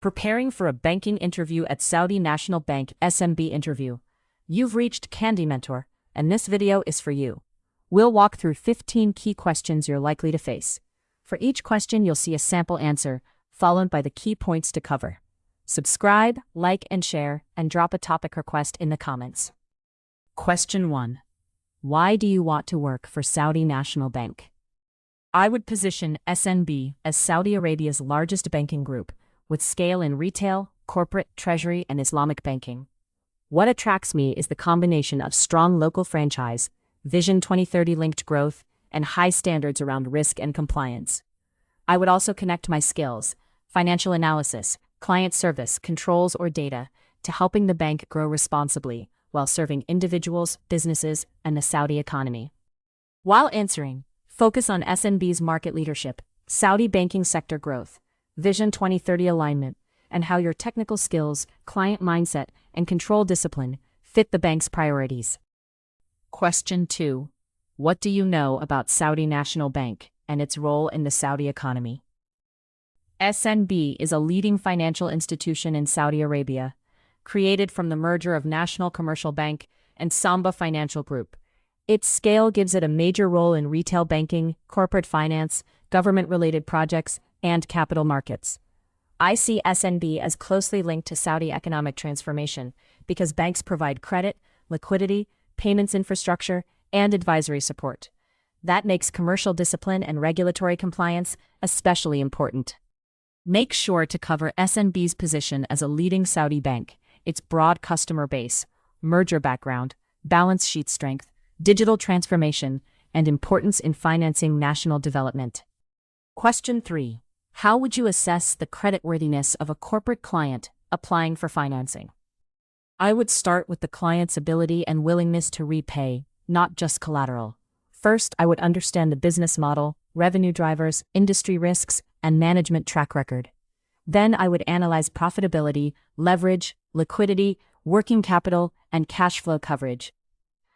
Preparing for a banking interview at Saudi National Bank SNB interview. You've reached Candy Mentor, and this video is for you. We'll walk through 15 key questions you're likely to face. For each question, you'll see a sample answer, followed by the key points to cover. Subscribe, like, and share, and drop a topic request in the comments. Question 1. Why do you want to work for Saudi National Bank? I would position SNB as Saudi Arabia's largest banking group, with scale in retail, corporate, treasury, and Islamic banking. What attracts me is the combination of strong local franchise, Vision 2030 linked growth, and high standards around risk and compliance. I would also connect my skills, financial analysis, client service, controls, or data, to helping the bank grow responsibly while serving individuals, businesses, and the Saudi economy. While answering, focus on SNB's market leadership, Saudi banking sector growth, Vision 2030 alignment, and how your technical skills, client mindset, and control discipline fit the bank's priorities. Question 2. What do you know about Saudi National Bank and its role in the Saudi economy? SNB is a leading financial institution in Saudi Arabia, created from the merger of National Commercial Bank and Samba Financial Group. Its scale gives it a major role in retail banking, corporate finance, government-related projects, and capital markets. I see SNB as closely linked to Saudi economic transformation because banks provide credit, liquidity, payments infrastructure, and advisory support. That makes commercial discipline and regulatory compliance especially important. Make sure to cover SNB's position as a leading Saudi bank, its broad customer base, merger background, balance sheet strength, digital transformation, and importance in financing national development. Question 3. How would you assess the creditworthiness of a corporate client applying for financing? I would start with the client's ability and willingness to repay, not just collateral. First, I would understand the business model, revenue drivers, industry risks, and management track record. Then I would analyze profitability, leverage, liquidity, working capital, and cash flow coverage.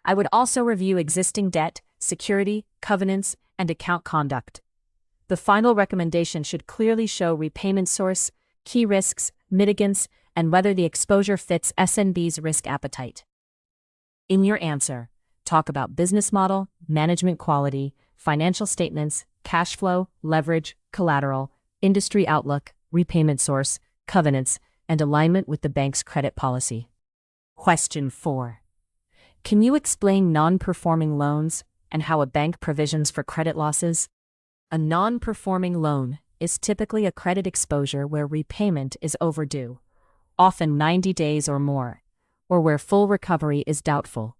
I would also review existing debt, security, covenants, and account conduct. The final recommendation should clearly show repayment source, key risks, mitigants, and whether the exposure fits SNB's risk appetite. In your answer, talk about business model, management quality, financial statements, cash flow, leverage, collateral, industry outlook, repayment source, covenants, and alignment with the bank's credit policy. Question 4. Can you explain non-performing loans and how a bank provisions for credit losses? A non-performing loan is typically a credit exposure where repayment is overdue, often 90 days or more, or where full recovery is doubtful.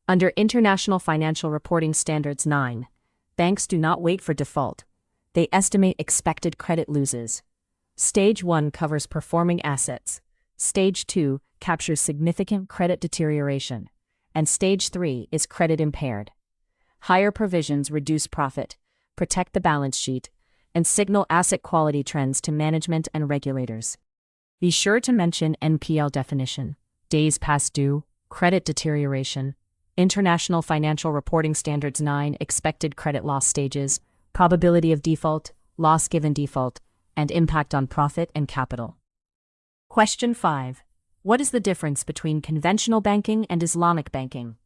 Under International Financial Reporting Standards 9, banks do not wait for default. They estimate expected credit losses. Stage 1 covers performing assets. Stage 2 captures significant credit deterioration. And Stage 3 is credit impaired. Higher provisions reduce profit, protect the balance sheet, and signal asset quality trends to management and regulators. Be sure to mention NPL definition, days past due, credit deterioration, International Financial Reporting Standards 9 expected credit loss stages, probability of default, loss given default, and impact on profit and capital. Question 5. What is the difference between conventional banking and Islamic banking?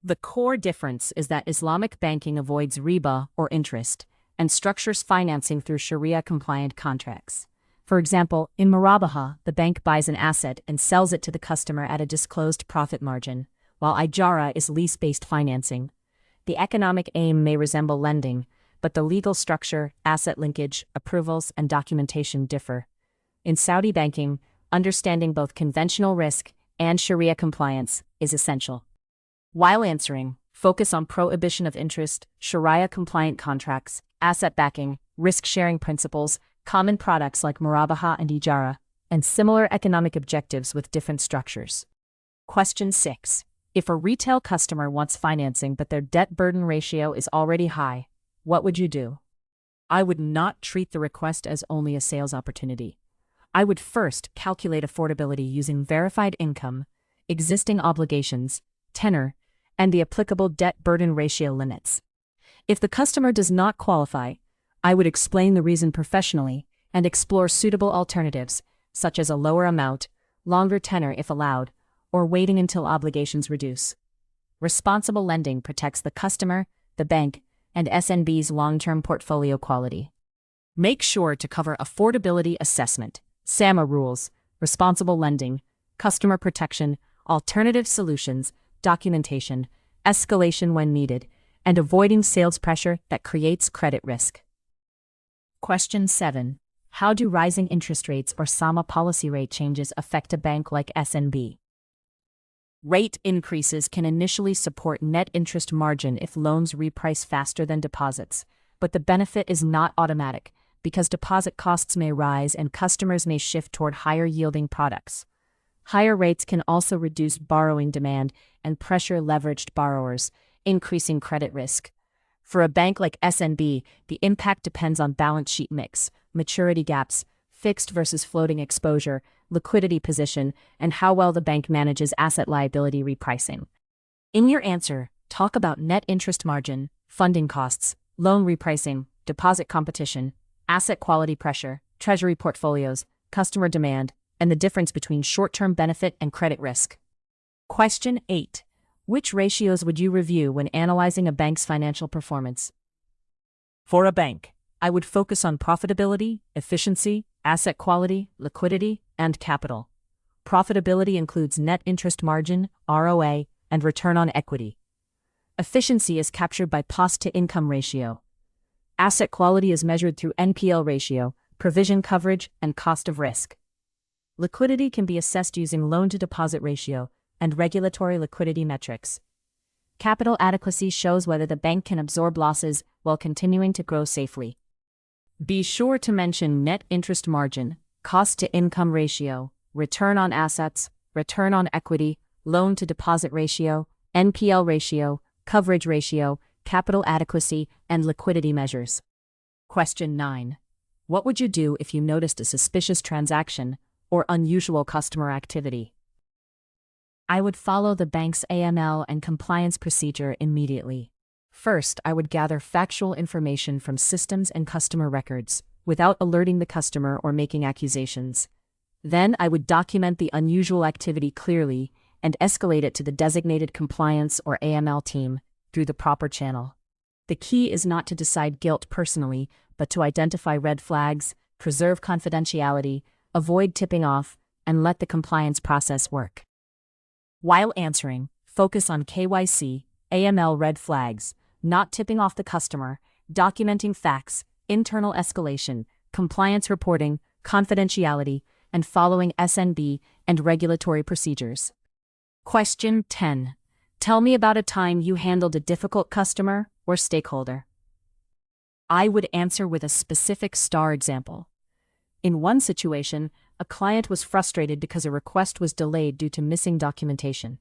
The core difference is that Islamic banking avoids riba or interest and structures financing through Sharia-compliant contracts. For example, in Murabaha, the bank buys an asset and sells it to the customer at a disclosed profit margin, while Ijara is lease-based financing. The economic aim may resemble lending, but the legal structure, asset linkage, approvals, and documentation differ. In Saudi banking, understanding both conventional risk and Sharia compliance is essential. While answering, focus on prohibition of interest, Sharia-compliant contracts, asset backing, risk-sharing principles, common products like Murabaha and Ijara, and similar economic objectives with different structures. Question 6. If a retail customer wants financing but their debt burden ratio is already high, what would you do? I would not treat the request as only a sales opportunity. I would first calculate affordability using verified income, existing obligations, tenor, and the applicable debt burden ratio limits. If the customer does not qualify, I would explain the reason professionally and explore suitable alternatives, such as a lower amount, longer tenor if allowed, or waiting until obligations reduce. Responsible lending protects the customer, the bank, and SNB's long-term portfolio quality. Make sure to cover affordability assessment, SAMA rules, responsible lending, customer protection, alternative solutions, documentation, escalation when needed, and avoiding sales pressure that creates credit risk. Question 7. How do rising interest rates or SAMA policy rate changes affect a bank like SNB? Rate increases can initially support net interest margin if loans reprice faster than deposits, but the benefit is not automatic because deposit costs may rise and customers may shift toward higher-yielding products. Higher rates can also reduce borrowing demand and pressure leveraged borrowers, increasing credit risk. For a bank like SNB, the impact depends on balance sheet mix, maturity gaps, fixed versus floating exposure, liquidity position, and how well the bank manages asset-liability repricing. In your answer, talk about net interest margin, funding costs, loan repricing, deposit competition, asset quality pressure, treasury portfolios, customer demand, and the difference between short-term benefit and credit risk. Question 8. Which ratios would you review when analyzing a bank's financial performance? For a bank, I would focus on profitability, efficiency, asset quality, liquidity, and capital. Profitability includes net interest margin, ROA, and return on equity. Efficiency is captured by cost-to-income ratio. Asset quality is measured through NPL ratio, provision coverage, and cost of risk. Liquidity can be assessed using loan-to-deposit ratio and regulatory liquidity metrics. Capital adequacy shows whether the bank can absorb losses while continuing to grow safely. Be sure to mention net interest margin, cost-to-income ratio, return on assets, return on equity, loan-to-deposit ratio, NPL ratio, coverage ratio, capital adequacy, and liquidity measures. Question 9. What would you do if you noticed a suspicious transaction or unusual customer activity? I would follow the bank's AML and compliance procedure immediately. First, I would gather factual information from systems and customer records, without alerting the customer or making accusations. Then I would document the unusual activity clearly and escalate it to the designated compliance or AML team through the proper channel. The key is not to decide guilt personally, but to identify red flags, preserve confidentiality, avoid tipping off, and let the compliance process work. While answering, focus on KYC, AML red flags, not tipping off the customer, documenting facts, internal escalation, compliance reporting, confidentiality, and following SNB and regulatory procedures. Question 10. Tell me about a time you handled a difficult customer or stakeholder. I would answer with a specific STAR example. In one situation, a client was frustrated because a request was delayed due to missing documentation.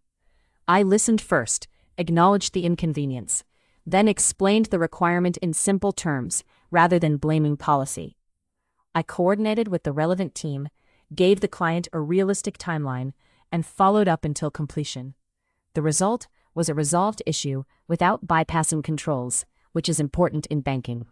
I listened first, acknowledged the inconvenience, then explained the requirement in simple terms, rather than blaming policy. I coordinated with the relevant team, gave the client a realistic timeline, and followed up until completion. The result was a resolved issue without bypassing controls, which is important in banking.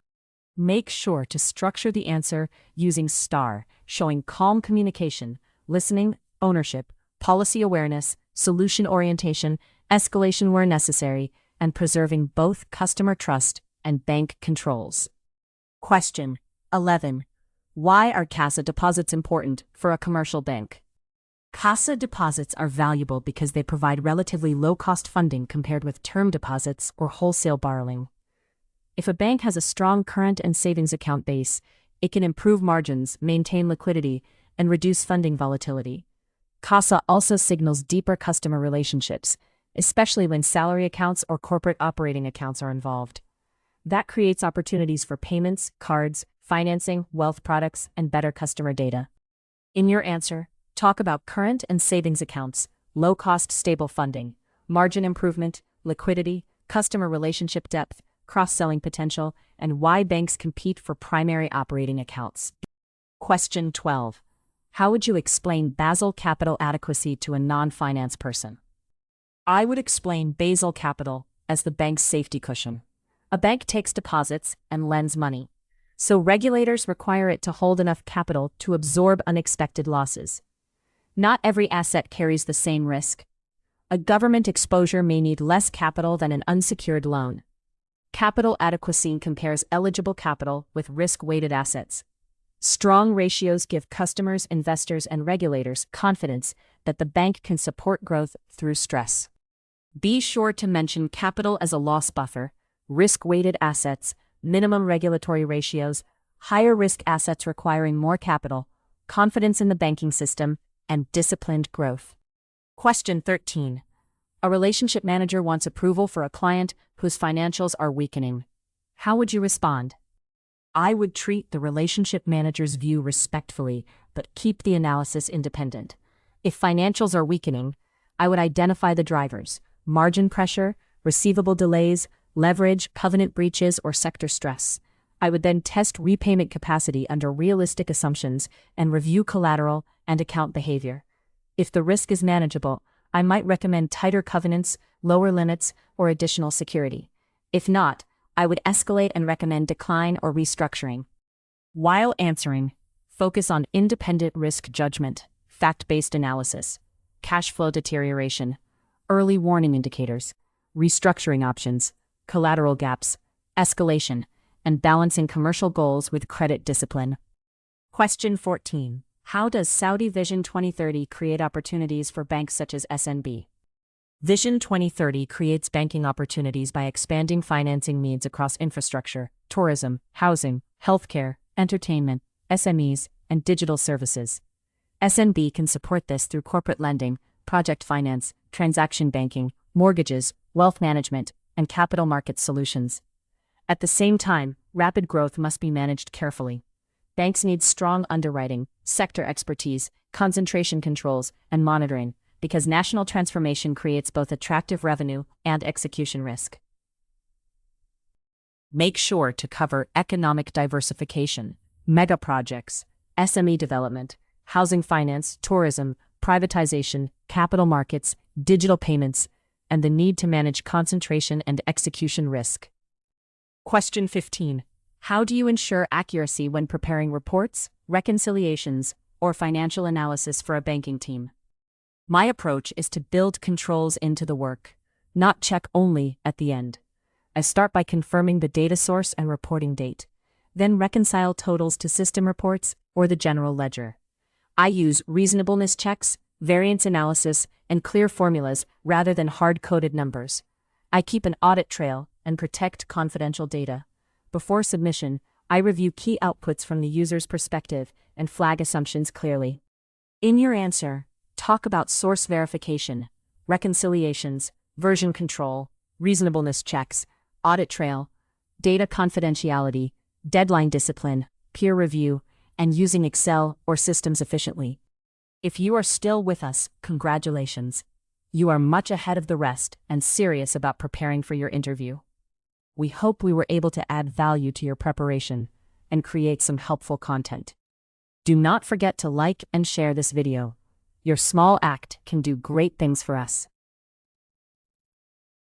Make sure to structure the answer using STAR, showing calm communication, listening, ownership, policy awareness, solution orientation, escalation where necessary, and preserving both customer trust and bank controls. Question 11. Why are CASA deposits important for a commercial bank? CASA deposits are valuable because they provide relatively low-cost funding compared with term deposits or wholesale borrowing. If a bank has a strong current and savings account base, it can improve margins, maintain liquidity, and reduce funding volatility. CASA also signals deeper customer relationships, especially when salary accounts or corporate operating accounts are involved. That creates opportunities for payments, cards, financing, wealth products, and better customer data. In your answer, talk about current and savings accounts, low-cost stable funding, margin improvement, liquidity, customer relationship depth, cross-selling potential, and why banks compete for primary operating accounts. Question 12. How would you explain Basel capital adequacy to a non-finance person? I would explain Basel capital as the bank's safety cushion. A bank takes deposits and lends money. so regulators require it to hold enough capital to absorb unexpected losses. Not every asset carries the same risk. A government exposure may need less capital than an unsecured loan. Capital adequacy compares eligible capital with risk-weighted assets. Strong ratios give customers, investors, and regulators confidence that the bank can support growth through stress. Be sure to mention capital as a loss buffer, risk-weighted assets, minimum regulatory ratios, higher risk assets requiring more capital, confidence in the banking system, and disciplined growth. Question 13. A relationship manager wants approval for a client whose financials are weakening. How would you respond? I would treat the relationship manager's view respectfully, but keep the analysis independent. If financials are weakening, I would identify the drivers: margin pressure, receivable delays, leverage, covenant breaches, or sector stress. I would then test repayment capacity under realistic assumptions and review collateral and account behavior. If the risk is manageable, I might recommend tighter covenants, lower limits, or additional security. If not, I would escalate and recommend decline or restructuring. While answering, focus on independent risk judgment, fact-based analysis, cash flow deterioration, early warning indicators, restructuring options, collateral gaps, escalation, and balancing commercial goals with credit discipline. Question 14. How does Saudi Vision 2030 create opportunities for banks such as SNB? Vision 2030 creates banking opportunities by expanding financing needs across infrastructure, tourism, housing, healthcare, entertainment, SMEs, and digital services. SNB can support this through corporate lending, project finance, transaction banking, mortgages, wealth management, and capital market solutions. At the same time, rapid growth must be managed carefully. Banks need strong underwriting, sector expertise, concentration controls, and monitoring, because national transformation creates both attractive revenue and execution risk. Make sure to cover economic diversification, mega projects, SME development, housing finance, tourism, privatization, capital markets, digital payments, and the need to manage concentration and execution risk. Question 15. How do you ensure accuracy when preparing reports, reconciliations, or financial analysis for a banking team? My approach is to build controls into the work, not check only at the end. I start by confirming the data source and reporting date, then reconcile totals to system reports or the general ledger. I use reasonableness checks, variance analysis, and clear formulas rather than hard-coded numbers. I keep an audit trail and protect confidential data. Before submission, I review key outputs from the user's perspective and flag assumptions clearly. In your answer, talk about source verification, reconciliations, version control, reasonableness checks, audit trail, data confidentiality, deadline discipline, peer review, and using Excel or systems efficiently. If you are still with us, congratulations. You are much ahead of the rest and serious about preparing for your interview. We hope we were able to add value to your preparation and create some helpful content. Do not forget to like and share this video. Your small act can do great things for us.